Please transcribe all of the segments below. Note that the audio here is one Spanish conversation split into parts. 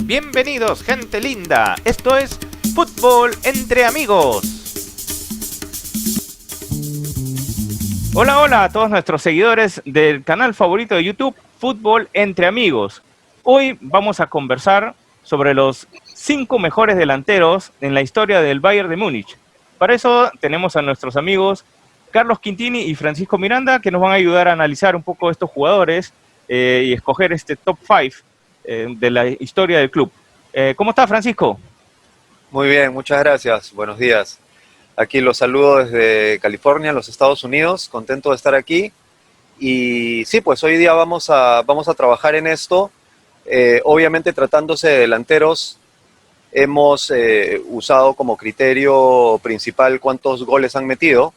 Bienvenidos, gente linda. Esto es Fútbol entre amigos. Hola, hola a todos nuestros seguidores del canal favorito de YouTube, Fútbol entre amigos. Hoy vamos a conversar sobre los 5 mejores delanteros en la historia del Bayern de Múnich. Para eso tenemos a nuestros amigos Carlos Quintini y Francisco Miranda, que nos van a ayudar a analizar un poco estos jugadores y escoger este top 5 de la historia del club. ¿Cómo está, Francisco? Muy bien, muchas gracias. Buenos días. Aquí los saludo desde California, los Estados Unidos. Contento de estar aquí. Y sí, pues hoy día vamos a trabajar en esto. Obviamente, tratándose de delanteros, hemos usado como criterio principal cuántos goles han metido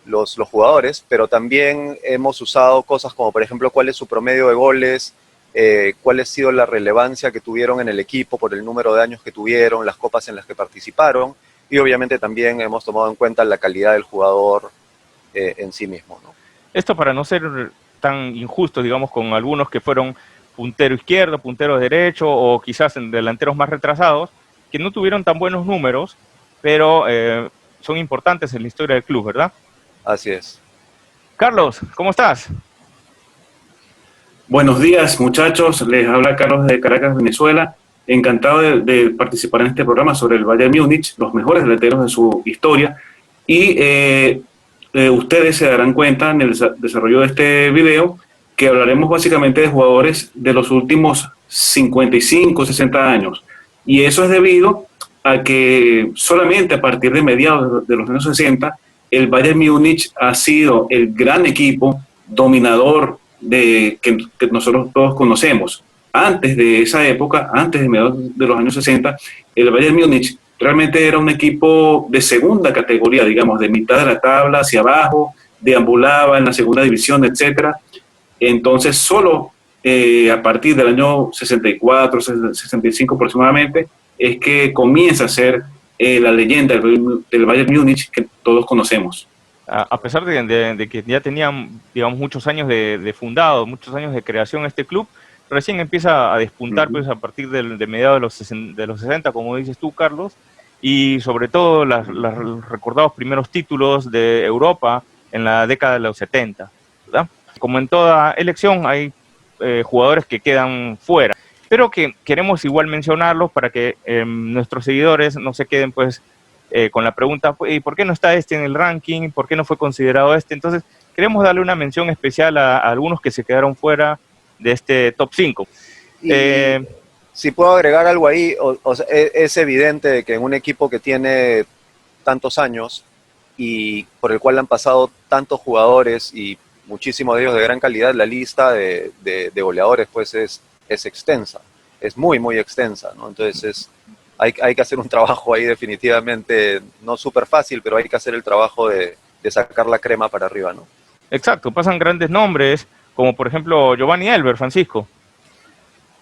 los jugadores, pero también hemos usado cosas como, por ejemplo, cuál es su promedio de goles, cuál ha sido la relevancia que tuvieron en el equipo por el número de años que tuvieron, las copas en las que participaron, y obviamente también hemos tomado en cuenta la calidad del jugador en sí mismo, ¿no? Esto para no ser tan injusto, digamos, con algunos que fueron puntero izquierdo, puntero derecho o quizás en delanteros más retrasados, que no tuvieron tan buenos números, pero son importantes en la historia del club, ¿verdad? Así es. Carlos, ¿cómo estás? Buenos días, muchachos. Les habla Carlos de Caracas, Venezuela. Encantado de participar en este programa sobre el Bayern Múnich, los mejores delanteros de su historia. Y ustedes se darán cuenta en el desarrollo de este video que hablaremos básicamente de jugadores de los últimos 55, 60 años. Y eso es debido a que solamente a partir de mediados de los años 60, el Bayern Múnich ha sido el gran equipo dominador que nosotros todos conocemos. Antes de esa época, antes de mediados de los años 60, el Bayern Múnich realmente era un equipo de segunda categoría, digamos, de mitad de la tabla hacia abajo, deambulaba en la segunda división, etcétera. Entonces, solo a partir del año 64, 65 aproximadamente, es que comienza a ser la leyenda del Bayern Múnich que todos conocemos. A pesar de que ya tenían, digamos, muchos años de fundado, muchos años de creación este club, recién empieza a despuntar pues, a partir de mediados de los 60, como dices tú, Carlos, y sobre todo los recordados primeros títulos de Europa en la década de los 70, ¿verdad? Como en toda elección hay jugadores que quedan fuera, pero que queremos igual mencionarlos para que nuestros seguidores no se queden pues con la pregunta, ¿y por qué no está este en el ranking? ¿Por qué no fue considerado este? Entonces, queremos darle una mención especial a algunos que se quedaron fuera de este top 5. Y si puedo agregar algo ahí, o sea, es evidente que en un equipo que tiene tantos años y por el cual han pasado tantos jugadores y muchísimos de ellos de gran calidad, la lista de goleadores pues es extensa, es muy, muy extensa, ¿no? Entonces hay que hacer un trabajo ahí definitivamente, no súper fácil, pero hay que hacer el trabajo de sacar la crema para arriba, ¿no? Exacto, pasan grandes nombres, como por ejemplo Giovanni Elber, Francisco.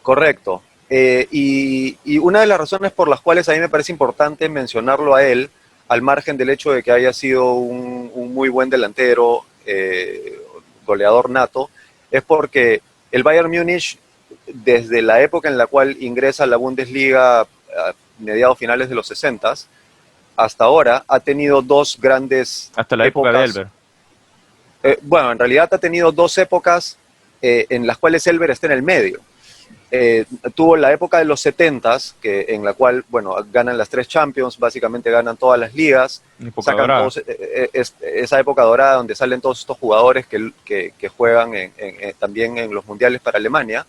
Correcto. Y una de las razones por las cuales a mí me parece importante mencionarlo a él, al margen del hecho de que haya sido un muy buen delantero, goleador nato, es porque el Bayern Múnich, desde la época en la cual ingresa a la Bundesliga a mediados finales de los 60 hasta ahora, ha tenido dos grandes hasta la época de Elber. Bueno, en realidad ha tenido dos épocas en las cuales Elber está en el medio. Tuvo la época de los 70s, en la cual, bueno, ganan las 3 Champions, básicamente ganan todas las ligas, sacan todos, esa época dorada donde salen todos estos jugadores que juegan también en los mundiales para Alemania,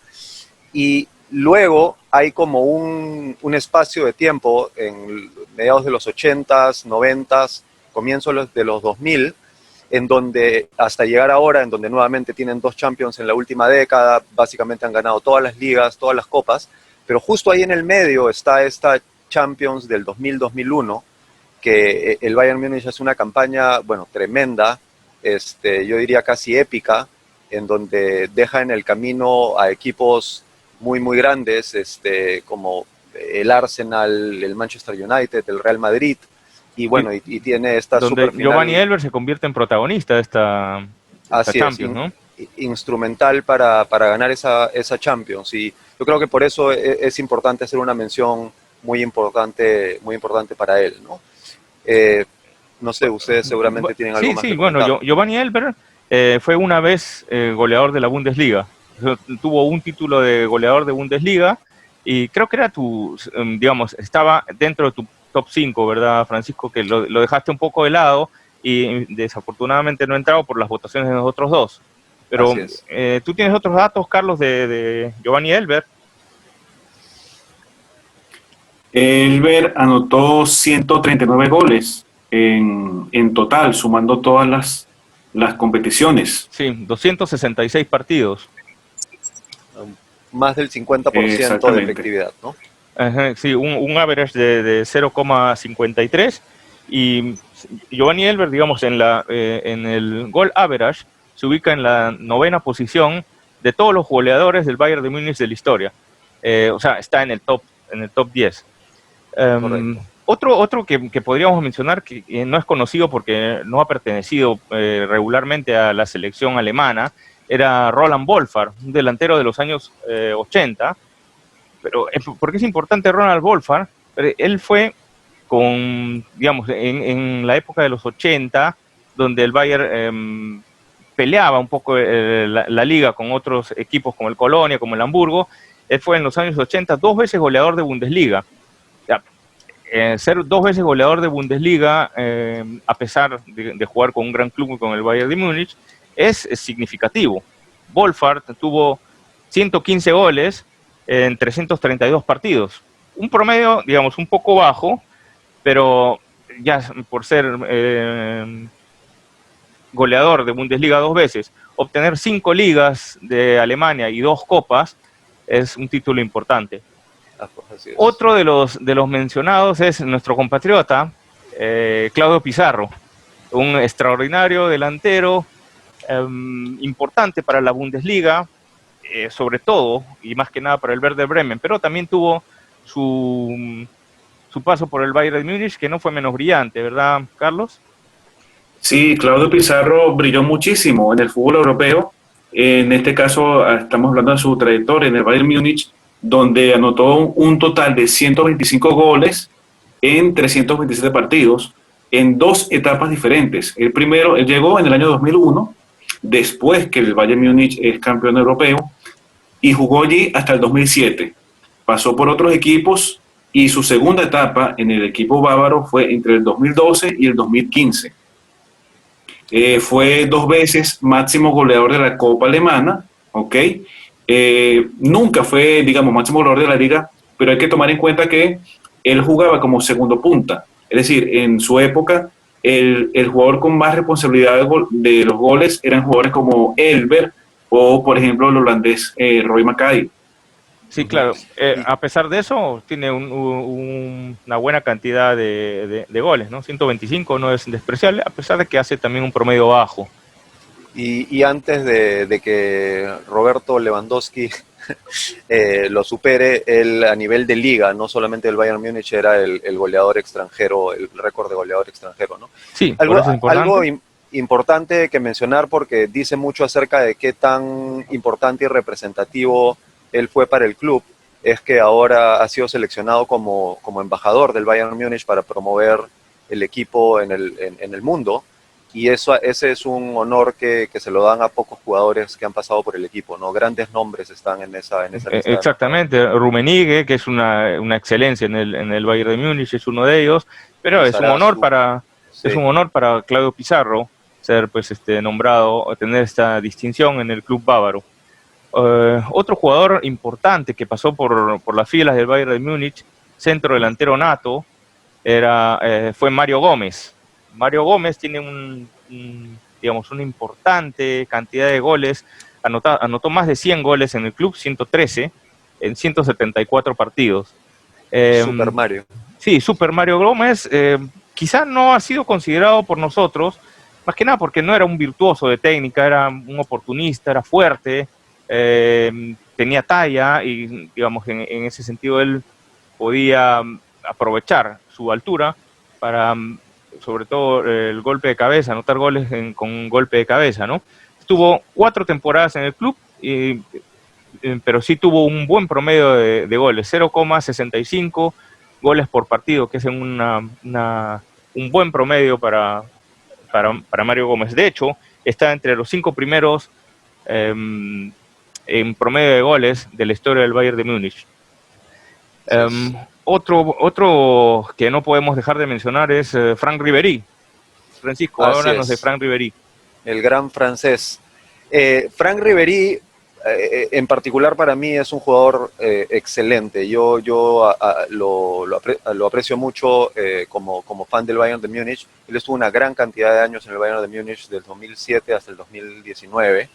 y luego hay como un espacio de tiempo en mediados de los 80s, 90s, comienzos de los 2000, en donde hasta llegar ahora, en donde nuevamente tienen 2 Champions en la última década, básicamente han ganado todas las ligas, todas las copas, pero justo ahí en el medio está esta Champions del 2000-2001, que el Bayern Múnich hace una campaña, bueno, tremenda, yo diría casi épica, en donde deja en el camino a equipos muy, muy grandes, como el Arsenal, el Manchester United, el Real Madrid, y bueno, y tiene esta donde super final. Giovanni Elber se convierte en protagonista de esta Champions, ¿no? instrumental para ganar esa Champions. Y yo creo que por eso es importante hacer una mención muy importante para él, ¿no? No sé, ustedes seguramente tienen algo más que comentar. Bueno, Giovanni Elber fue una vez goleador de la Bundesliga. Tuvo un título de goleador de Bundesliga y creo que era digamos, estaba dentro de tu top 5, ¿verdad, Francisco? Que lo dejaste un poco de lado y desafortunadamente no ha entrado por las votaciones de los otros dos. Pero tú tienes otros datos, Carlos, de Giovanni Elber. Elber anotó 139 goles en total, sumando todas las competiciones. Sí, 266 partidos. Más del 50% de efectividad, ¿no? Ajá, sí, un average de 0,53 y Giovanni Elber, digamos, en el goal average se ubica en la 9ª posición de todos los goleadores del Bayern de Múnich de la historia. O sea, está en el top 10. Otro que podríamos mencionar que no es conocido porque no ha pertenecido regularmente a la selección alemana era Roland Wolfart, un delantero de los años 80. Pero ¿por qué es importante Roland Wolfart? Él fue digamos, en la época de los 80, donde el Bayern peleaba un poco la liga con otros equipos como el Colonia, como el Hamburgo. Él fue en los años 80 2 veces goleador de Bundesliga. Ser 2 veces goleador de Bundesliga, a pesar de jugar con un gran club con el Bayern de Múnich, es significativo. Wolfart tuvo 115 goles en 332 partidos. Un promedio, digamos, un poco bajo, pero ya por ser goleador de Bundesliga 2 veces, obtener 5 ligas de Alemania y 2 copas es un título importante. Otro de los mencionados es nuestro compatriota, Claudio Pizarro, un extraordinario delantero, importante para la Bundesliga, sobre todo, y más que nada para el Werder Bremen, pero también tuvo su paso por el Bayern de Múnich, que no fue menos brillante, ¿verdad, Carlos? Sí, Claudio Pizarro brilló muchísimo en el fútbol europeo. En este caso, estamos hablando de su trayectoria en el Bayern Múnich, donde anotó un total de 125 goles en 327 partidos en 2 etapas diferentes. El primero, él llegó en el año 2001, después que el Bayern Múnich es campeón europeo, y jugó allí hasta el 2007. Pasó por otros equipos y su segunda etapa en el equipo bávaro fue entre el 2012 y el 2015. Fue 2 veces máximo goleador de la Copa Alemana, ¿ok? Nunca fue, digamos, máximo goleador de la liga, pero hay que tomar en cuenta que él jugaba como segundo punta. Es decir, en su época, el jugador con más responsabilidad de los goles eran jugadores como Elber o, por ejemplo, el holandés Roy Mackay. Sí, claro. A pesar de eso, tiene una buena cantidad de goles, ¿no? 125 no es despreciable, a pesar de que hace también un promedio bajo. Y antes de que Roberto Lewandowski lo supere, él a nivel de liga, no solamente el Bayern Múnich, era el goleador extranjero, el récord de goleador extranjero, ¿no? Sí, algo importante que mencionar, porque dice mucho acerca de qué tan importante y representativo él fue para el club, es que ahora ha sido seleccionado como embajador del Bayern Múnich para promover el equipo en el mundo. Y ese es un honor que se lo dan a pocos jugadores que han pasado por el equipo, ¿no? Grandes nombres están en esa lista. Exactamente, Rummenigge, que es una excelencia en el Bayern de Múnich, es uno de ellos, pero es un honor para Claudio Pizarro ser pues nombrado, tener esta distinción en el club bávaro. Otro jugador importante que pasó por las filas del Bayern de Múnich, centro delantero nato, fue Mario Gómez. Mario Gómez tiene digamos, una importante cantidad de goles, anotó más de 100 goles en el club, 113, en 174 partidos. Super Mario. Sí, Super Mario Gómez, quizá no ha sido considerado por nosotros, más que nada porque no era un virtuoso de técnica, era un oportunista, era fuerte, tenía talla y, digamos, en ese sentido él podía aprovechar su altura para, sobre todo, el golpe de cabeza, anotar goles con golpe de cabeza, ¿no? estuvo 4 temporadas en el club, pero sí tuvo un buen promedio de goles, 0,65 goles por partido, que es un buen promedio para Mario Gómez. De hecho, está entre los 5 primeros en promedio de goles de la historia del Bayern de Múnich. Otro que no podemos dejar de mencionar es Franck Ribéry. Francisco, háblanos de Franck Ribéry. El gran francés. Franck Ribéry, en particular para mí, es un jugador excelente. Yo lo aprecio mucho como fan del Bayern de Múnich. Él estuvo una gran cantidad de años en el Bayern de Múnich, del 2007 hasta el 2019.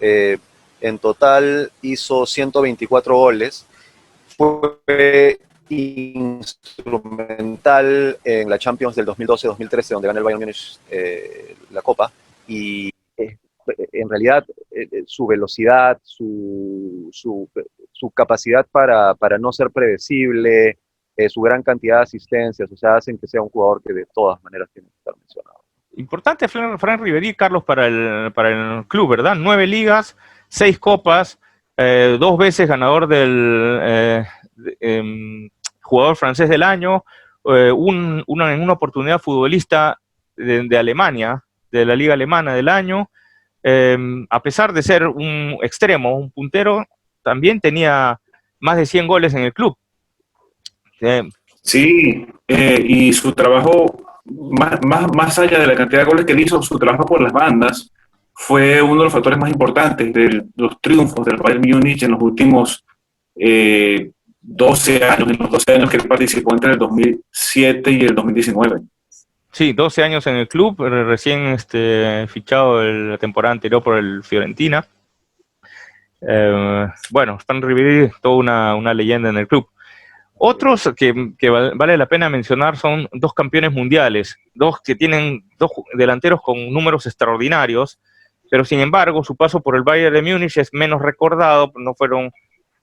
En total hizo 124 goles. Fue instrumental en la Champions del 2012-2013, donde gana el Bayern Múnich la Copa. Y en realidad su velocidad, su capacidad para no ser predecible, su gran cantidad de asistencias, o sea, hacen que sea un jugador que de todas maneras tiene que estar mencionado. Importante Franck Ribéry, Carlos, para el club, ¿verdad? 9 ligas, 6 copas, 2 veces ganador del jugador francés del año, en una oportunidad futbolista de Alemania, de la liga alemana del año. A pesar de ser un extremo, un puntero, también tenía más de 100 goles en el club. Sí, y su trabajo, más allá de la cantidad de goles que él hizo, su trabajo por las bandas fue uno de los factores más importantes de los triunfos del Bayern Múnich en los últimos 12 años, en los 12 años que él participó entre el 2007 y el 2019. Sí, 12 años en el club, recién fichado la temporada anterior por el Fiorentina. Bueno, Franck Ribéry, toda una leyenda en el club. Otros que vale la pena mencionar son 2 campeones mundiales, 2 que tienen 2 delanteros con números extraordinarios, pero sin embargo su paso por el Bayern de Múnich es menos recordado, no fueron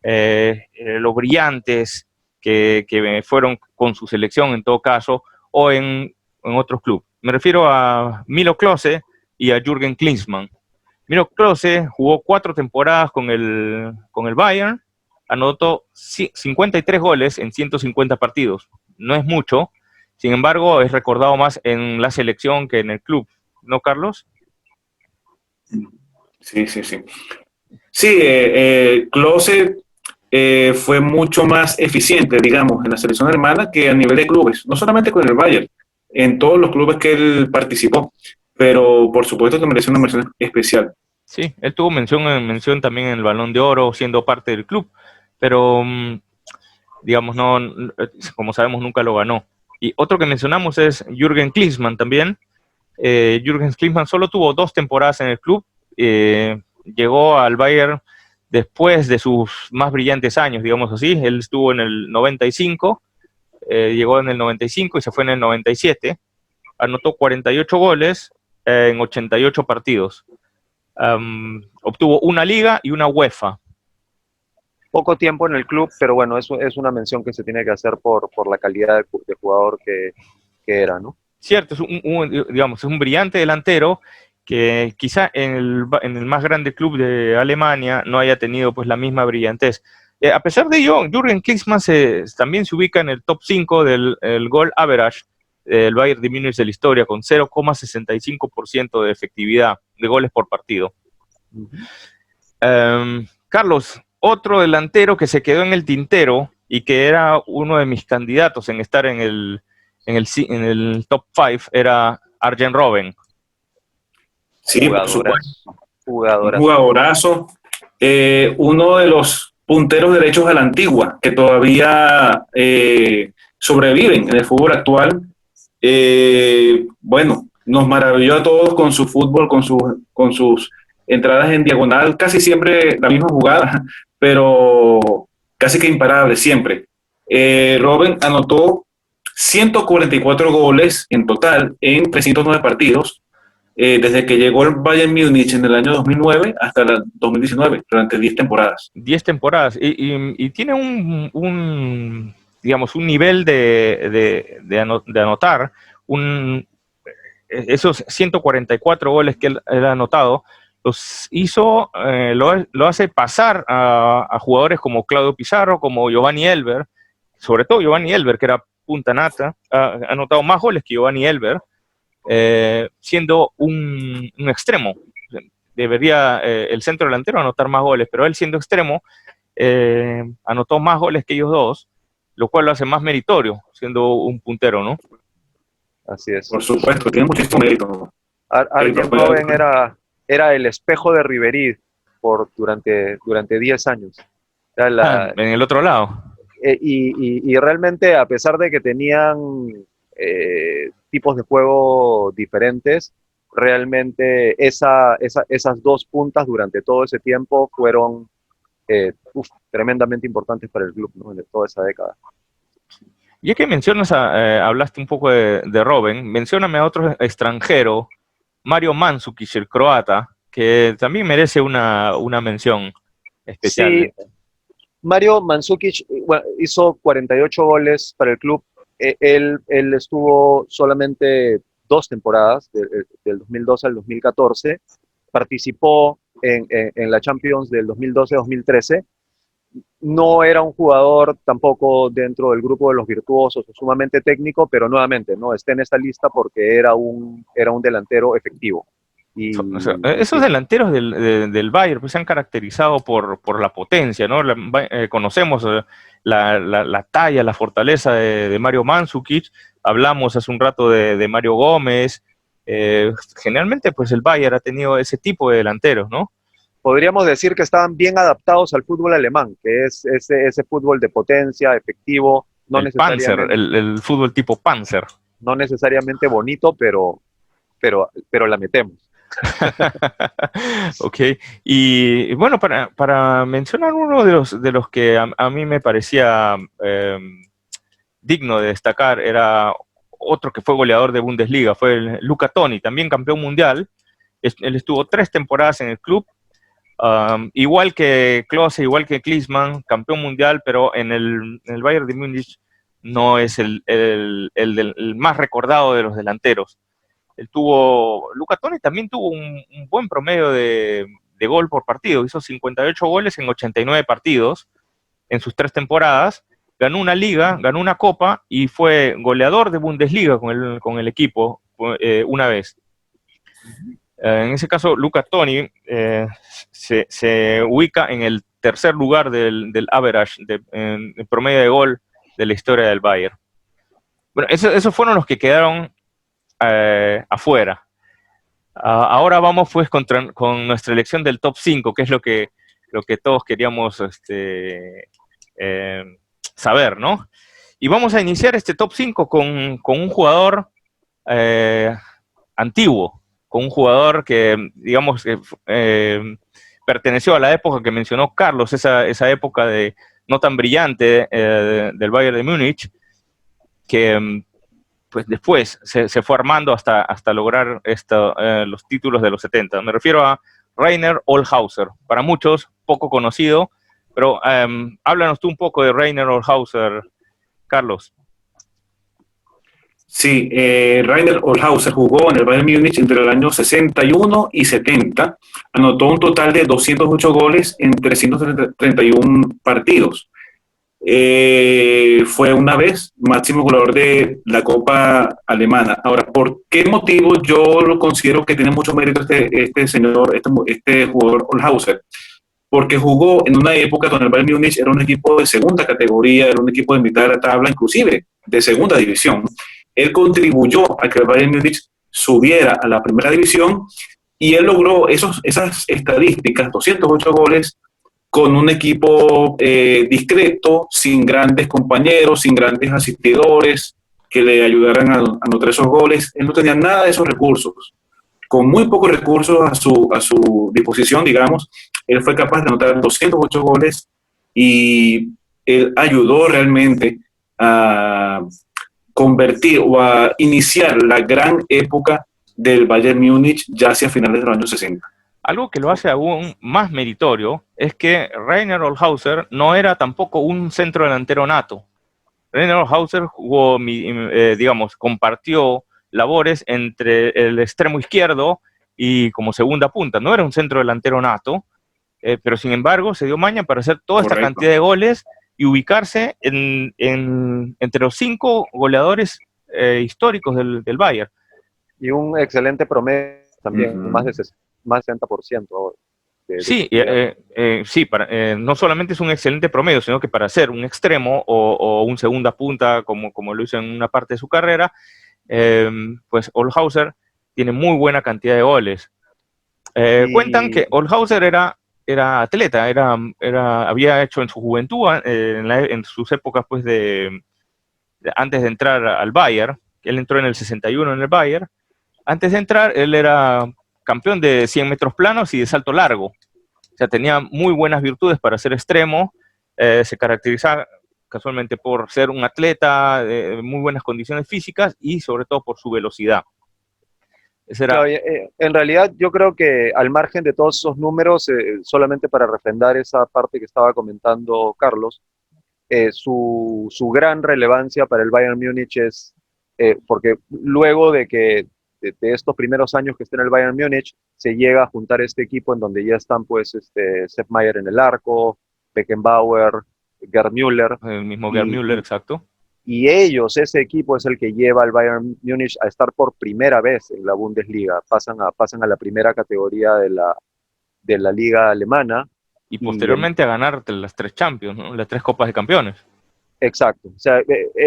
los brillantes que fueron con su selección en todo caso, o en otros clubes. Me refiero a Milo Klose y a Jürgen Klinsmann. Milo Klose jugó 4 temporadas con el Bayern, anotó 53 goles en 150 partidos. No es mucho, sin embargo es recordado más en la selección que en el club, ¿no, Carlos? Sí. Sí, Klose fue mucho más eficiente, digamos, en la selección hermana que a nivel de clubes, no solamente con el Bayern, en todos los clubes que él participó, pero por supuesto que merece una mención especial. Sí, él tuvo mención también en el Balón de Oro siendo parte del club, pero digamos, no, como sabemos, nunca lo ganó. Y otro que mencionamos es Jürgen Klinsmann también. Jürgen Klinsmann solo tuvo 2 temporadas en el club, llegó al Bayern después de sus más brillantes años, digamos así. Él estuvo en el 95, llegó en el 95 y se fue en el 97, anotó 48 goles en 88 partidos. Obtuvo una liga y una UEFA. Poco tiempo en el club, pero bueno, eso es una mención que se tiene que hacer por la calidad de jugador que era, ¿no? Cierto, digamos, es un brillante delantero que quizá en el más grande club de Alemania no haya tenido pues la misma brillantez. A pesar de ello, Jürgen Klinsmann también se ubica en el top 5 del goal average del Bayern de Múnich de la historia, con 0,65% de efectividad de goles por partido. Carlos, otro delantero que se quedó en el tintero y que era uno de mis candidatos en estar en el top 5 era Arjen Robben. Sí, por supuesto. Jugadorazo. Uno de los punteros derechos a la antigua que todavía sobreviven en el fútbol actual. Bueno, nos maravilló a todos con su fútbol, con sus entradas en diagonal, casi siempre la misma jugada, pero casi que imparable siempre. Robben anotó 144 goles en total en 309 partidos, desde que llegó al Bayern Múnich en el año 2009 hasta el 2019, durante 10 temporadas. 10 temporadas, y tiene digamos, un nivel de anotar, esos 144 goles que él ha anotado, lo hace pasar a jugadores como Claudio Pizarro, como Giovanni Elber, sobre todo Giovanni Elber, que era punta nata, ha anotado más goles que Giovanni Elber, siendo un extremo. Debería el centro delantero anotar más goles, pero él siendo extremo anotó más goles que ellos dos, lo cual lo hace más meritorio, siendo un puntero, ¿no? Así es. Por supuesto, tiene muchísimo mérito. Arjen Robben era el espejo de Ribery durante 10 años. En el otro lado. Y realmente, a pesar de que tenían tipos de juego diferentes, realmente esas dos puntas durante todo ese tiempo fueron tremendamente importantes para el club, ¿no? En toda esa década. Ya que mencionas, hablaste un poco de Robben, mencióname a otro extranjero, Mario Mandžukić, el croata, que también merece una mención especial. Sí, Mario Mandžukić hizo 48 goles para el club. Él estuvo solamente 2 temporadas, del 2012 al 2014. Participó en la Champions del 2012-2013. No era un jugador tampoco dentro del grupo de los virtuosos, sumamente técnico, pero nuevamente no está en esta lista porque era un delantero efectivo. O sea, esos delanteros del Bayern pues, se han caracterizado por la potencia, ¿no? Conocemos la talla, la fortaleza de Mario Mandžukić, hablamos hace un rato de Mario Gómez. Generalmente pues el Bayern ha tenido ese tipo de delanteros, ¿no? Podríamos decir que estaban bien adaptados al fútbol alemán, que es ese fútbol de potencia, efectivo, no el Panzer, el fútbol tipo Panzer. No necesariamente bonito, pero la metemos. Ok, y bueno, para mencionar uno de los que a mí me parecía digno de destacar, era otro que fue goleador de Bundesliga, fue el Luca Toni, también campeón mundial. Él estuvo 3 temporadas en el club, igual que Klose, igual que Klinsmann, campeón mundial, pero en el Bayern de Múnich no es el más recordado de los delanteros. Luca Toni también tuvo un buen promedio de gol por partido, hizo 58 goles en 89 partidos en sus 3 temporadas, ganó una liga, ganó una copa y fue goleador de Bundesliga con el equipo una vez. En ese caso, Luca Toni se ubica en el tercer lugar del average, en promedio de gol de la historia del Bayern. Bueno, esos fueron los que quedaron afuera. Ahora vamos pues con nuestra elección del top 5, que es lo que todos queríamos saber, ¿no? Y vamos a iniciar este top 5 con un jugador antiguo, con un jugador que, digamos, perteneció a la época que mencionó Carlos, esa época no tan brillante del Bayern de Múnich, que pues después se fue armando hasta lograr los títulos de los 70. Me refiero a Rainer Olshauser, para muchos poco conocido, pero háblanos tú un poco de Rainer Olshauser, Carlos. Sí, Rainer Olshauser jugó en el Bayern Múnich entre el año 61 y 70, anotó un total de 208 goles en 331 partidos. Fue una vez máximo goleador de la Copa Alemana. Ahora, ¿por qué motivo yo lo considero que tiene mucho mérito este jugador Olshauser? Porque jugó en una época donde el Bayern Múnich era un equipo de segunda categoría, era un equipo de mitad de la tabla, inclusive de segunda división. Él contribuyó a que el Bayern Múnich subiera a la primera división y él logró esas estadísticas, 208 goles, con un equipo discreto, sin grandes compañeros, sin grandes asistidores que le ayudaran a anotar esos goles. Él no tenía nada de esos recursos. Con muy pocos recursos a su disposición, digamos, él fue capaz de anotar 208 goles y él ayudó realmente a convertir o a iniciar la gran época del Bayern Múnich ya hacia finales de los años 60. Algo que lo hace aún más meritorio es que Rainer Olshauser no era tampoco un centro delantero nato. Rainer Olshauser compartió labores entre el extremo izquierdo y como segunda punta. No era un centro delantero nato, pero sin embargo se dio maña para hacer toda esta cantidad de goles y ubicarse entre los 5 goleadores históricos del Bayern. Y un excelente promedio también, más de 60%. Sí, sí, no solamente es un excelente promedio, sino que para ser un extremo o un segunda punta, como lo hizo en una parte de su carrera, pues Olshauser tiene muy buena cantidad de goles. Cuentan que Olshauser era atleta, había hecho en su juventud, en sus épocas pues antes de entrar al Bayern, él entró en el 61 en el Bayern. Antes de entrar, él era campeón de 100 metros planos y de salto largo. O sea, tenía muy buenas virtudes para ser extremo. Se caracterizaba casualmente por ser un atleta de muy buenas condiciones físicas y sobre todo por su velocidad. Claro, en realidad yo creo que al margen de todos esos números, solamente para refrendar esa parte que estaba comentando Carlos, su gran relevancia para el Bayern Múnich es porque luego de que de estos primeros años que está en el Bayern Múnich, se llega a juntar este equipo en donde ya están pues Sepp Maier en el arco, Beckenbauer, Gerd Müller. El mismo Gerd Müller, exacto. Y ese equipo es el que lleva al Bayern Múnich a estar por primera vez en la Bundesliga. Pasan a la primera categoría de la liga alemana. Y posteriormente a ganar las 3 Champions, ¿no? Las 3 Copas de Campeones. Exacto. O sea,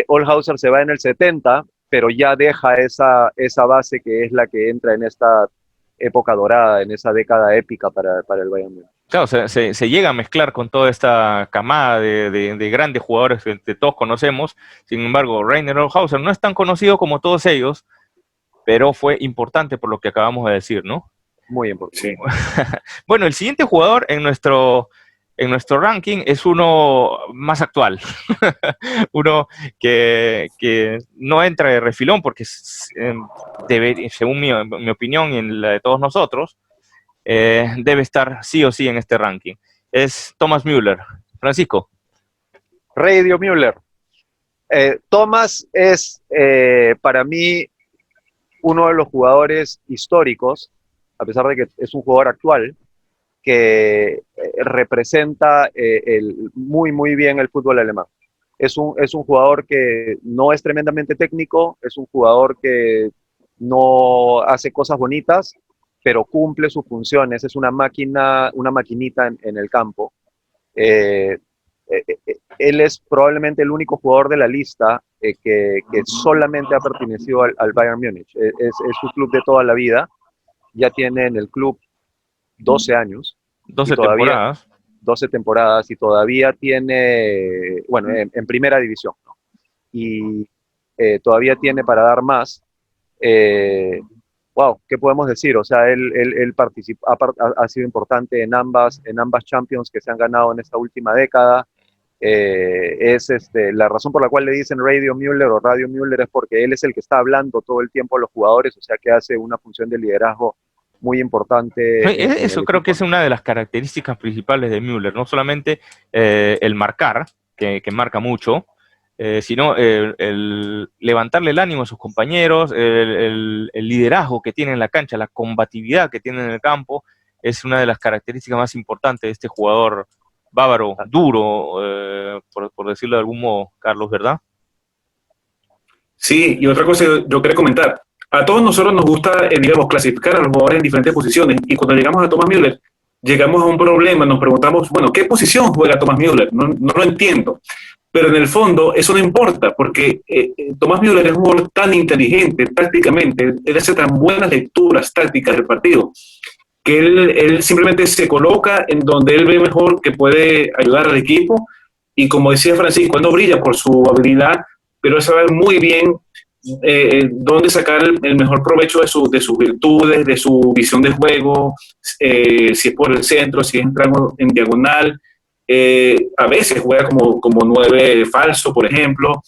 Olshauser se va en el 70, pero ya deja esa base que es la que entra en esta época dorada, en esa década épica para el Bayern Múnich. Claro, se llega a mezclar con toda esta camada de grandes jugadores que todos conocemos. Sin embargo, Rainer Olshauser no es tan conocido como todos ellos, pero fue importante por lo que acabamos de decir, ¿no? Muy importante. Sí. Bueno, el siguiente jugador en nuestro ranking es uno más actual. Uno que no entra de refilón porque, según mi opinión y en la de todos nosotros, debe estar sí o sí en este ranking. Es Thomas Müller. Francisco. Radio Müller. Thomas es para mí uno de los jugadores históricos, a pesar de que es un jugador actual, que representa muy, muy bien el fútbol alemán. Es un jugador que no es tremendamente técnico, es un jugador que no hace cosas bonitas, pero cumple sus funciones, es una maquinita en el campo. Él es probablemente el único jugador de la lista que solamente ha pertenecido al Bayern Múnich. Es su club de toda la vida, ya tiene en el club 12 años. 12 temporadas. 12 temporadas y todavía tiene, bueno, en primera división, ¿no? Y todavía tiene para dar más. Wow, ¿qué podemos decir? O sea, él ha sido importante en ambas Champions que se han ganado en esta última década. La razón por la cual le dicen Radio Müller o Radio Müller es porque él es el que está hablando todo el tiempo a los jugadores, o sea que hace una función de liderazgo muy importante. Eso creo que es una de las características principales de Müller, no solamente el marcar, que marca mucho, sino el levantarle el ánimo a sus compañeros, el liderazgo que tiene en la cancha, la combatividad que tiene en el campo, es una de las características más importantes de este jugador bávaro, duro, por decirlo de algún modo, Carlos, ¿verdad? Sí, y otra cosa yo quería comentar. A todos nosotros nos gusta, digamos, clasificar a los jugadores en diferentes posiciones, y cuando llegamos a Thomas Müller, llegamos a un problema, nos preguntamos, bueno, ¿qué posición juega Thomas Müller? No lo entiendo. Pero en el fondo eso no importa, porque Thomas Müller es un jugador tan inteligente tácticamente, él hace tan buenas lecturas tácticas del partido, que él simplemente se coloca en donde él ve mejor que puede ayudar al equipo, y como decía Francisco, él no brilla por su habilidad, pero él sabe muy bien dónde sacar el mejor provecho de sus virtudes, de su visión de juego, si es por el centro, si es entrando en diagonal. A veces juega como 9 falso, por ejemplo,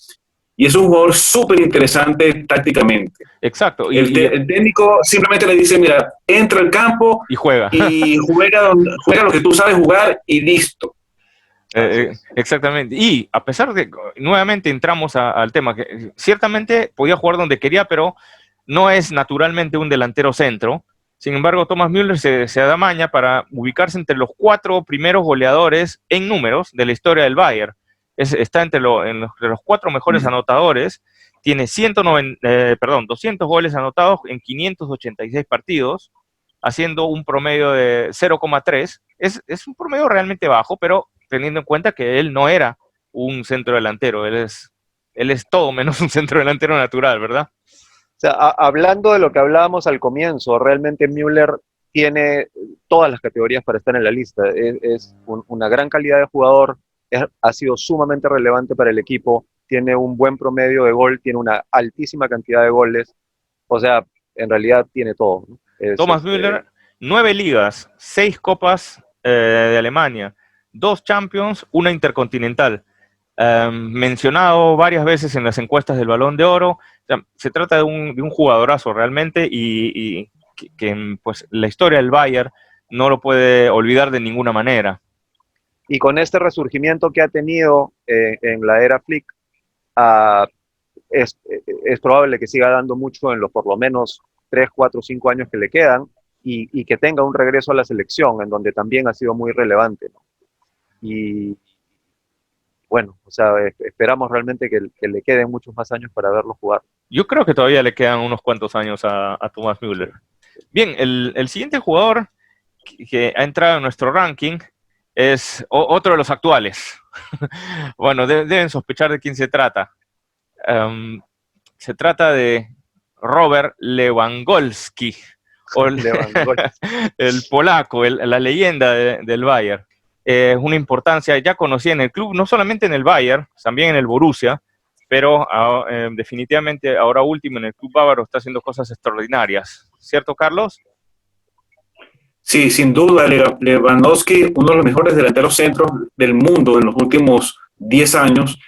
y es un jugador súper interesante tácticamente. Exacto. El técnico simplemente le dice, mira, entra al campo y juega lo que tú sabes jugar y listo. Exactamente. Y a pesar de, nuevamente entramos al tema, que ciertamente podía jugar donde quería, pero no es naturalmente un delantero centro. Sin embargo, Thomas Müller se da maña para ubicarse entre los 4 primeros goleadores en números de la historia del Bayern. Está entre los 4 mejores anotadores. Tiene 200 goles anotados en 586 partidos, haciendo un promedio de 0,3. Es un promedio realmente bajo, pero teniendo en cuenta que él no era un centro delantero, él es todo menos un centro delantero natural, ¿verdad? O sea, hablando de lo que hablábamos al comienzo, realmente Müller tiene todas las categorías para estar en la lista. Es una gran calidad de jugador, ha sido sumamente relevante para el equipo, tiene un buen promedio de gol, tiene una altísima cantidad de goles. O sea, en realidad tiene todo, ¿no? Thomas Müller, 9 ligas, 6 copas de Alemania, 2 Champions, una Intercontinental. Mencionado varias veces en las encuestas del Balón de Oro. O sea, se trata de un jugadorazo realmente y que pues, la historia del Bayern no lo puede olvidar de ninguna manera. Y con este resurgimiento que ha tenido en la era Flick, es probable que siga dando mucho en los por lo menos 3, 4, 5 años que le quedan y que tenga un regreso a la selección en donde también ha sido muy relevante, ¿no? Y bueno, o sea, esperamos realmente que le queden muchos más años para verlo jugar. Yo creo que todavía le quedan unos cuantos años a Thomas Müller. Bien, el siguiente jugador que ha entrado en nuestro ranking es otro de los actuales. Bueno, deben sospechar de quién se trata. Se trata de Robert Lewandowski, o el polaco, la leyenda del Bayern. Una importancia ya conocida en el club, no solamente en el Bayern, también en el Borussia, pero definitivamente ahora último en el club bávaro está haciendo cosas extraordinarias. ¿Cierto, Carlos? Sí, sin duda, Lewandowski, uno de los mejores delanteros centros del mundo en los últimos 10 años.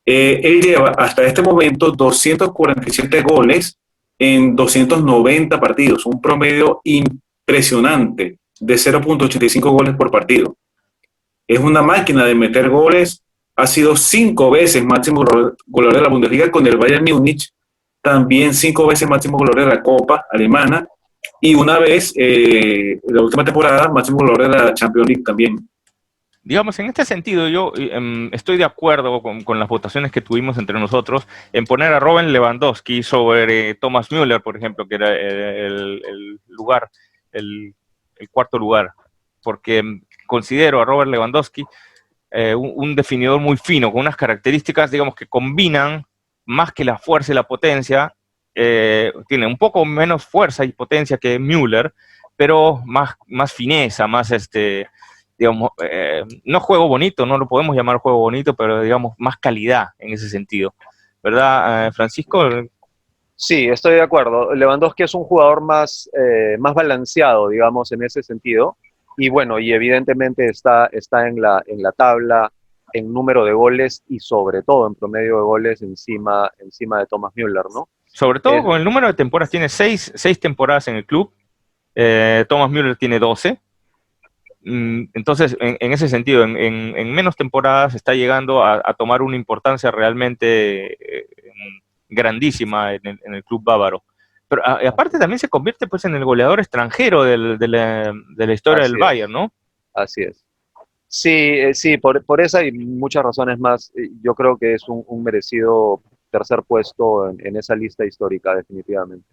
Él lleva hasta este momento 247 goles en 290 partidos, un promedio impresionante de 0,85 goles por partido. Es una máquina de meter goles, ha sido 5 veces máximo goleador de la Bundesliga con el Bayern Múnich, también 5 veces máximo goleador de la Copa Alemana y una vez, la última temporada, máximo goleador de la Champions League también. Digamos, en este sentido, yo estoy de acuerdo con las votaciones que tuvimos entre nosotros en poner a Robert Lewandowski sobre Thomas Müller, por ejemplo, que era el cuarto lugar, porque considero a Robert Lewandowski un definidor muy fino, con unas características, digamos, que combinan más que la fuerza y la potencia. Tiene un poco menos fuerza y potencia que Müller, pero más fineza, más digamos, no juego bonito, no lo podemos llamar juego bonito, pero digamos, más calidad en ese sentido. ¿Verdad, Francisco? Sí, estoy de acuerdo. Lewandowski es un jugador más balanceado, digamos, en ese sentido. Y bueno, y evidentemente está en la tabla en número de goles y sobre todo en promedio de goles encima de Thomas Müller, ¿no? Sobre todo con el número de temporadas, tiene 6 temporadas en el club, Thomas Müller tiene 12. Entonces, en ese sentido, en menos temporadas está llegando a tomar una importancia realmente grandísima en el club bávaro. Pero aparte también se convierte pues en el goleador extranjero de la historia del Bayern, ¿no? Así es. Sí, sí, por esa y muchas razones más, yo creo que es un merecido tercer puesto en esa lista histórica, definitivamente.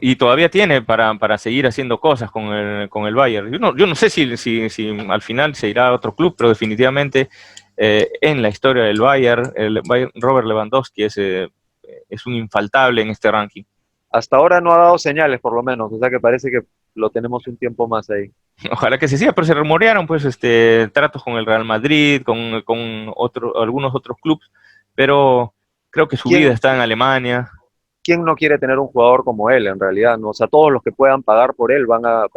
Y todavía tiene para seguir haciendo cosas con el Bayern. Yo no sé si al final se irá a otro club, pero definitivamente en la historia del Bayern, Robert Lewandowski es un infaltable en este ranking. Hasta ahora no ha dado señales, por lo menos, o sea que parece que lo tenemos un tiempo más ahí. Ojalá que se siga, pero se rumorearon pues tratos con el Real Madrid, con algunos otros clubes, pero creo que su vida está en Alemania. ¿Quién no quiere tener un jugador como él, en realidad? ¿No? O sea, todos los que puedan pagar por él van a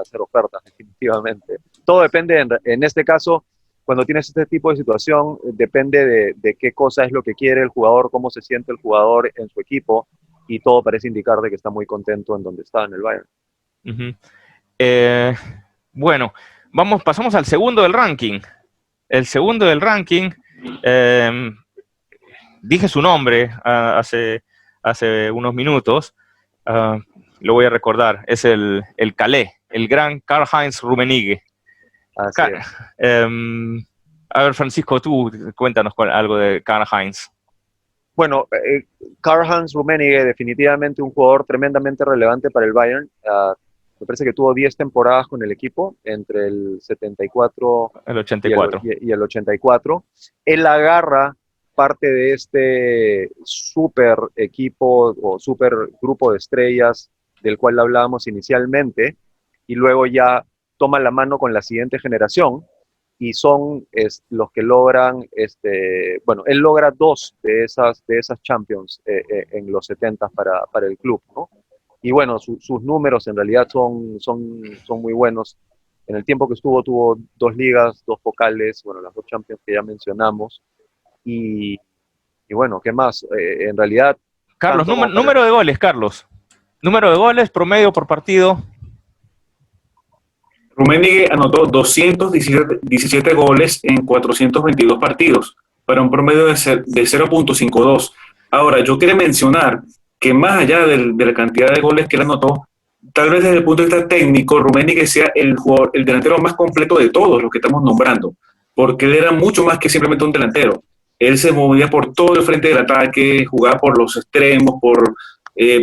hacer ofertas, definitivamente. Todo depende, en este caso, cuando tienes este tipo de situación, depende de qué cosa es lo que quiere el jugador, cómo se siente el jugador en su equipo, y todo parece indicar de que está muy contento en donde está, en el Bayern. Bueno, pasamos al segundo del ranking. El segundo del ranking, dije su nombre hace unos minutos. lo voy a recordar, es el Calais, el gran Karl-Heinz Rummenigge. Así es. A ver, Francisco, tú cuéntanos algo de Karl-Heinz. Bueno, Karl-Heinz Rummenigge, definitivamente un jugador tremendamente relevante para el Bayern. Me parece que tuvo 10 temporadas con el equipo, entre el 74 el 84. y el 84. Él agarra parte de este super equipo o super grupo de estrellas del cual hablábamos inicialmente, y luego ya toma la mano con la siguiente generación, y son los que logran, bueno, él logra 2 de esas Champions en los 70 para el club, ¿no? Y bueno, sus números en realidad son muy buenos. En el tiempo que estuvo, tuvo 2 ligas, 2 pokales, bueno, las 2 Champions que ya mencionamos. Y bueno, ¿qué más? En realidad... Carlos, número de goles, Carlos. Número de goles, promedio por partido. Rummenigge anotó 217 goles en 422 partidos, para un promedio de 0.52. Ahora, yo quiero mencionar que más allá de la cantidad de goles que él anotó, tal vez desde el punto de vista técnico, Rummenigge sea el delantero más completo de todos los que estamos nombrando, porque él era mucho más que simplemente un delantero. Él se movía por todo el frente del ataque, jugaba por los extremos,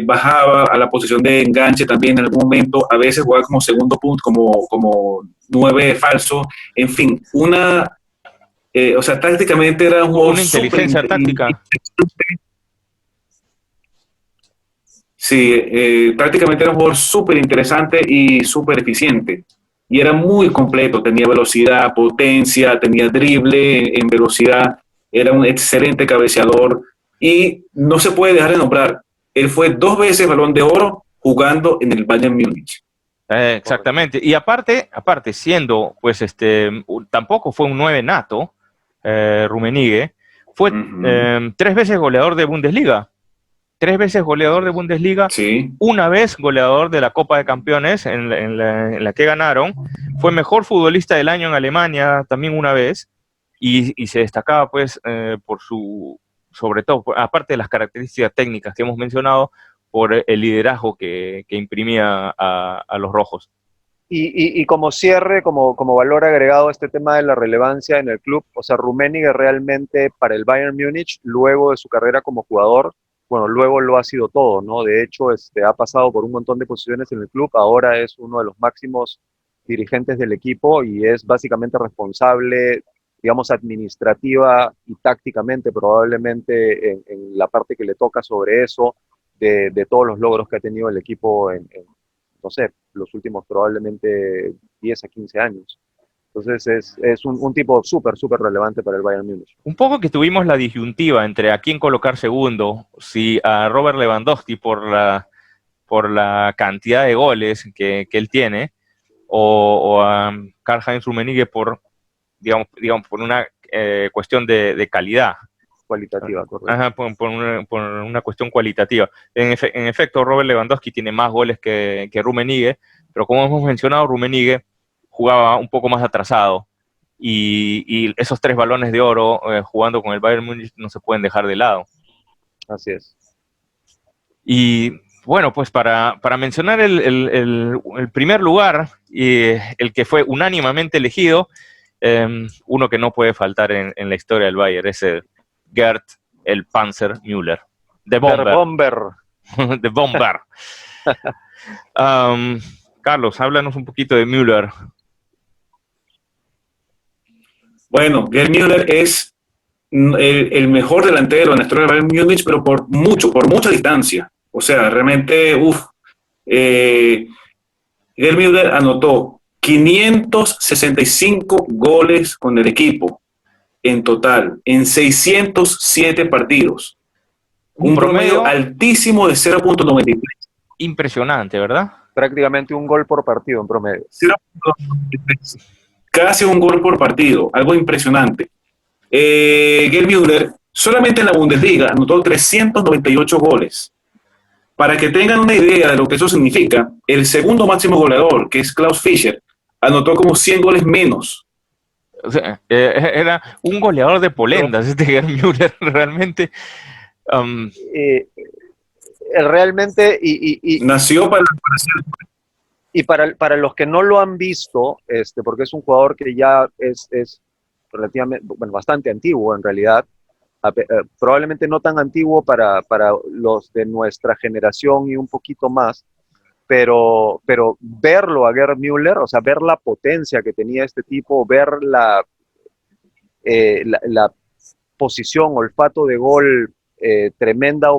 bajaba a la posición de enganche también en algún momento, a veces jugaba como segundo punto, como 9 falso, en fin, o sea, tácticamente era un jugador una inteligencia táctica. Sí, prácticamente era un jugador súper interesante y súper eficiente. Y era muy completo, tenía velocidad, potencia, tenía drible en velocidad, era un excelente cabeceador y no se puede dejar de nombrar. Él fue 2 veces Balón de Oro jugando en el Bayern Múnich. Exactamente. Y aparte, siendo, pues, tampoco fue un 9 nato, Rummenigge, fue 3 veces goleador de Bundesliga. 3 veces goleador de Bundesliga, sí. Una vez goleador de la Copa de Campeones en la que ganaron, fue mejor futbolista del año en Alemania también una vez, y se destacaba pues por sobre todo, aparte de las características técnicas que hemos mencionado, por el liderazgo que imprimía a los rojos. Y como cierre, como valor agregado a este tema de la relevancia en el club, o sea, Rummenigge realmente para el Bayern Múnich, luego de su carrera como jugador, bueno, luego lo ha sido todo, ¿no? De hecho, ha pasado por un montón de posiciones en el club, ahora es uno de los máximos dirigentes del equipo y es básicamente responsable, digamos, administrativa y tácticamente, probablemente en la parte que le toca sobre eso, de todos los logros que ha tenido el equipo no sé, los últimos probablemente 10 a 15 años. Entonces es un tipo súper relevante para el Bayern Múnich. Un poco que tuvimos la disyuntiva entre a quién colocar segundo, si a Robert Lewandowski por la cantidad de goles que él tiene, o a Karl-Heinz Rummenigge por una cuestión de calidad. Cualitativa, correcto. Ajá, por una cuestión cualitativa. En efecto, Robert Lewandowski tiene más goles que Rummenigge, pero como hemos mencionado, Rummenigge jugaba un poco más atrasado, y esos 3 balones de oro jugando con el Bayern Múnich no se pueden dejar de lado. Así es. Y bueno, pues para mencionar el primer lugar, el que fue unánimemente elegido, uno que no puede faltar en la historia del Bayern, es Gerd el Panzer Müller. The Bomber. The Bomber. Carlos, háblanos un poquito de Müller. Bueno, Gerd Müller es el mejor delantero en la historia del Bayern Múnich, pero por mucha distancia. O sea, realmente, Gerd Müller anotó 565 goles con el equipo en total, en 607 partidos. Un promedio altísimo de 0.93. Impresionante, ¿verdad? Prácticamente un gol por partido en promedio. 0.93. Casi un gol por partido, algo impresionante. Gerd Müller solamente en la Bundesliga anotó 398 goles. Para que tengan una idea de lo que eso significa, el segundo máximo goleador, que es Klaus Fischer, anotó como 100 goles menos. O sea, era un goleador de polendas, Gerd Müller, realmente. realmente, Nació para... y para los que no lo han visto, porque es un jugador que ya es relativamente, bueno, bastante antiguo en realidad, probablemente no tan antiguo para los de nuestra generación y un poquito más, pero verlo a Gerd Müller, o sea, ver la potencia que tenía este tipo, ver la posición, olfato de gol, tremenda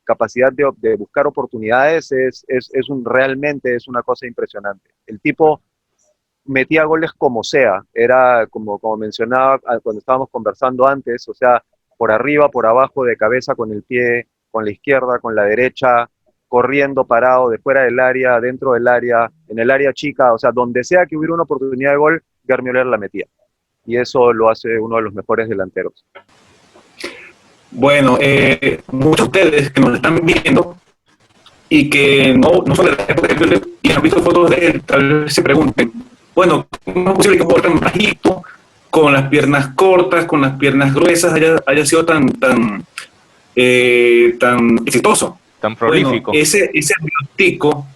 capacidad de buscar oportunidades, realmente es una cosa impresionante. El tipo metía goles como sea, era como mencionaba cuando estábamos conversando antes, o sea, por arriba, por abajo, de cabeza, con el pie, con la izquierda, con la derecha, corriendo, parado, de fuera del área, dentro del área, en el área chica, o sea, donde sea que hubiera una oportunidad de gol, Gerd Müller la metía. Y eso lo hace uno de los mejores delanteros. Bueno, muchos de ustedes que nos están viendo y que no son de la época y han visto fotos de él, tal vez se pregunten, bueno, ¿cómo es posible que un jugador tan bajito, con las piernas cortas, con las piernas gruesas, haya sido tan exitoso? Tan prolífico. Bueno,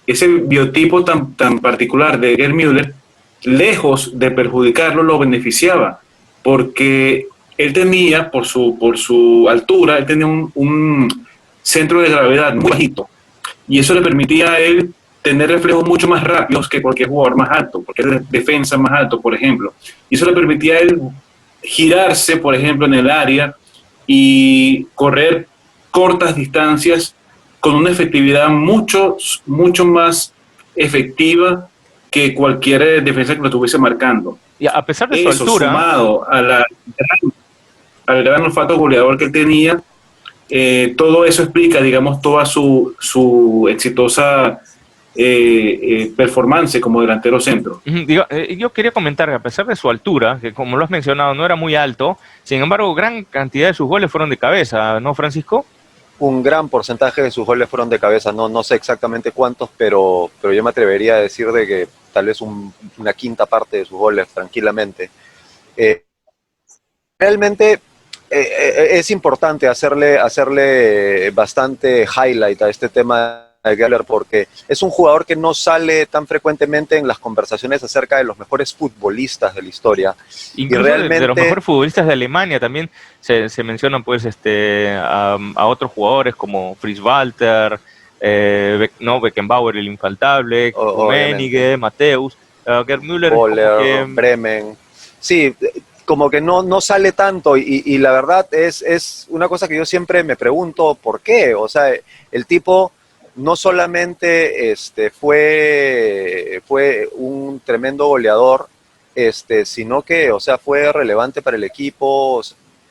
ese biotipo tan particular de Gerd Müller, lejos de perjudicarlo, lo beneficiaba, porque él tenía, por su altura, él tenía un centro de gravedad muy bajito, y eso le permitía a él tener reflejos mucho más rápidos que cualquier jugador más alto, cualquier defensa más alto, por ejemplo. Y eso le permitía a él girarse, por ejemplo, en el área y correr cortas distancias con una efectividad mucho más efectiva que cualquier defensa que lo estuviese marcando. Y a pesar de su Eso, altura, sumado al gran olfato goleador que él tenía, todo eso explica, digamos, toda su exitosa performance como delantero centro. yo quería comentar que a pesar de su altura, que como lo has mencionado no era muy alto, sin embargo gran cantidad de sus goles fueron de cabeza, ¿no, Francisco? Un gran porcentaje de sus goles fueron de cabeza, no sé exactamente cuántos, pero yo me atrevería a decir de que tal vez una quinta parte de sus goles tranquilamente. Realmente es importante hacerle bastante highlight a este tema de Geller, porque es un jugador que no sale tan frecuentemente en las conversaciones acerca de los mejores futbolistas de la historia. Incluso y realmente, de los mejores futbolistas de Alemania también se mencionan pues a otros jugadores como Fritz Walter, Beckenbauer el infaltable, Rummenigge, Matthäus, Gerd Müller, Boller, Bremen. Sí, como que no sale tanto y la verdad es una cosa que yo siempre me pregunto por qué. O sea, el tipo no solamente fue un tremendo goleador, sino que, o sea, fue relevante para el equipo.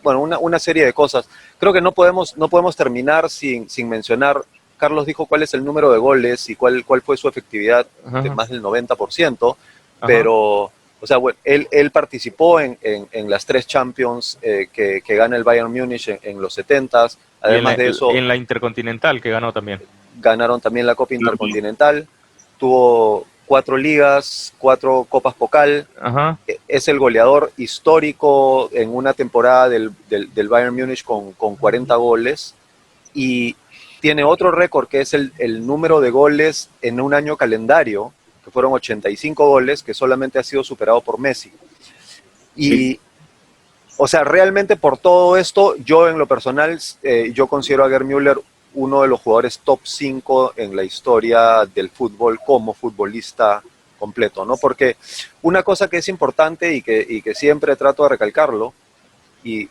Bueno, una serie de cosas. Creo que no podemos terminar sin mencionar. Carlos dijo cuál es el número de goles y cuál fue su efectividad de más del 90%, pero, o sea, bueno, él participó en las 3 Champions que gana el Bayern Múnich en los 70s, además de eso... En la Intercontinental que ganó también. Ganaron también la Copa Intercontinental, tuvo 4 ligas, 4 Copas Pokal, es el goleador histórico en una temporada del Bayern Múnich con 40 goles, y tiene otro récord que es el número de goles en un año calendario, que fueron 85 goles, que solamente ha sido superado por Messi. Y, o sea, realmente por todo esto, yo en lo personal, yo considero a Gerd Müller uno de los jugadores top 5 en la historia del fútbol como futbolista completo, ¿no? Porque una cosa que es importante y que siempre trato de recalcarlo, y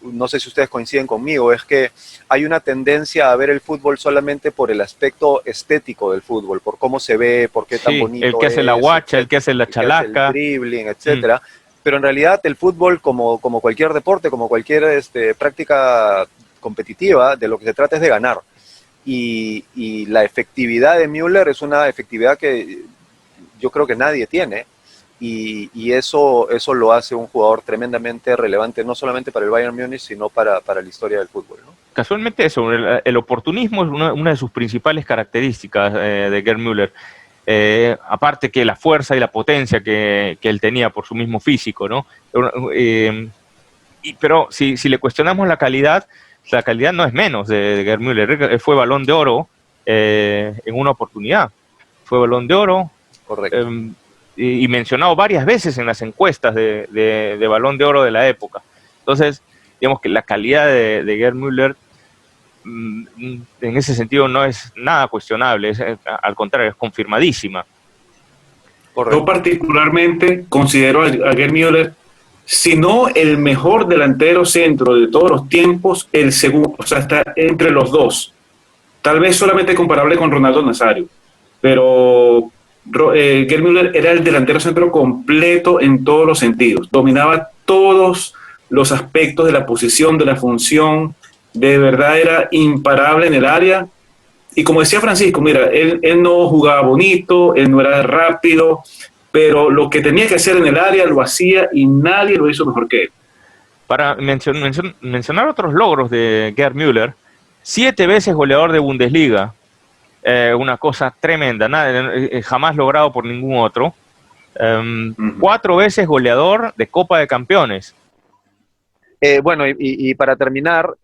no sé si ustedes coinciden conmigo, es que hay una tendencia a ver el fútbol solamente por el aspecto estético del fútbol, por cómo se ve, por qué tan bonito el que hace la guacha, el que hace la chalaca, el dribbling, etcétera. Pero en realidad el fútbol, como cualquier deporte, como cualquier práctica competitiva, de lo que se trata es de ganar. Y la efectividad de Müller es una efectividad que yo creo que nadie tiene. Y eso lo hace un jugador tremendamente relevante, no solamente para el Bayern Múnich, sino para la historia del fútbol, ¿no? Casualmente eso, el oportunismo es una de sus principales características de Gerd Müller. Aparte que la fuerza y la potencia que él tenía por su mismo físico, ¿no? Pero si le cuestionamos la calidad, la calidad no es menos de Gerd Müller. Fue Balón de Oro en una oportunidad. Fue Balón de Oro. Correcto. Y mencionado varias veces en las encuestas de Balón de Oro de la época. Entonces, digamos que la calidad de Gerd Müller en ese sentido no es nada cuestionable, al contrario, es confirmadísima. Correcto. Yo particularmente considero a Gerd Müller, si no el mejor delantero centro de todos los tiempos, el segundo, o sea, está entre los dos. Tal vez solamente comparable con Ronaldo Nazario, pero Gerd Müller era el delantero centro completo en todos los sentidos. Dominaba todos los aspectos de la posición, de la función. De verdad era imparable en el área. Y como decía Francisco, mira, él no jugaba bonito, él no era rápido, pero lo que tenía que hacer en el área lo hacía y nadie lo hizo mejor que él. Para mencionar otros logros de Gerd Müller, 7 veces goleador de Bundesliga, una cosa tremenda, jamás logrado por ningún otro. 4 veces goleador de Copa de Campeones. Bueno, y para terminar,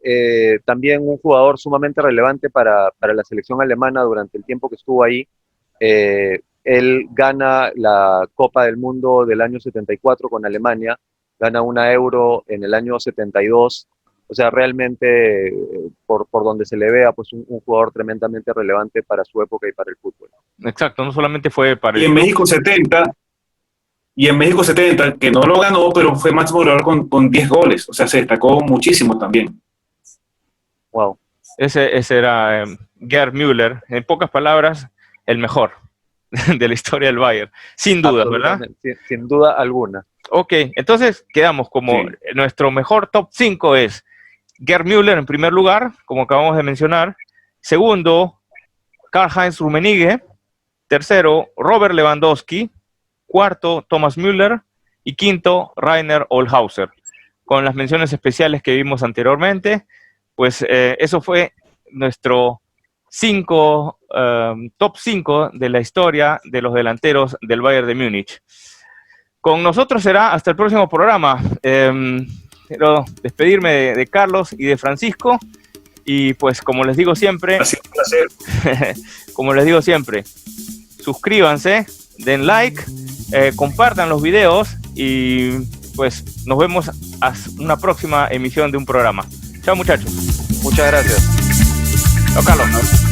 también un jugador sumamente relevante para la selección alemana durante el tiempo que estuvo ahí. Él gana la Copa del Mundo del año 74 con Alemania, gana una Euro en el año 72. O sea, realmente, por donde se le vea, pues un jugador tremendamente relevante para su época y para el fútbol. Exacto, no solamente fue para y en México 70, que no lo ganó, pero fue máximo goleador con 10 goles. O sea, se destacó muchísimo también. Wow. Ese era Gerd Müller, en pocas palabras, el mejor de la historia del Bayern, sin duda, ¿verdad? Sin duda alguna. Ok, entonces quedamos como nuestro mejor top 5 es Gerd Müller en primer lugar, como acabamos de mencionar. Segundo, Karl-Heinz Rummenigge. Tercero, Robert Lewandowski. Cuarto, Thomas Müller. Y quinto, Rainer Olhauser. Con las menciones especiales que vimos anteriormente, pues eso fue nuestro top 5 de la historia de los delanteros del Bayern de Múnich. Con nosotros será hasta el próximo programa. Quiero despedirme de Carlos y de Francisco. Y pues como les digo siempre, Ha sido un placer. como les digo siempre, suscríbanse, den like, compartan los videos y pues nos vemos hasta una próxima emisión de un programa. Chao muchachos. Muchas gracias. Chao Carlos.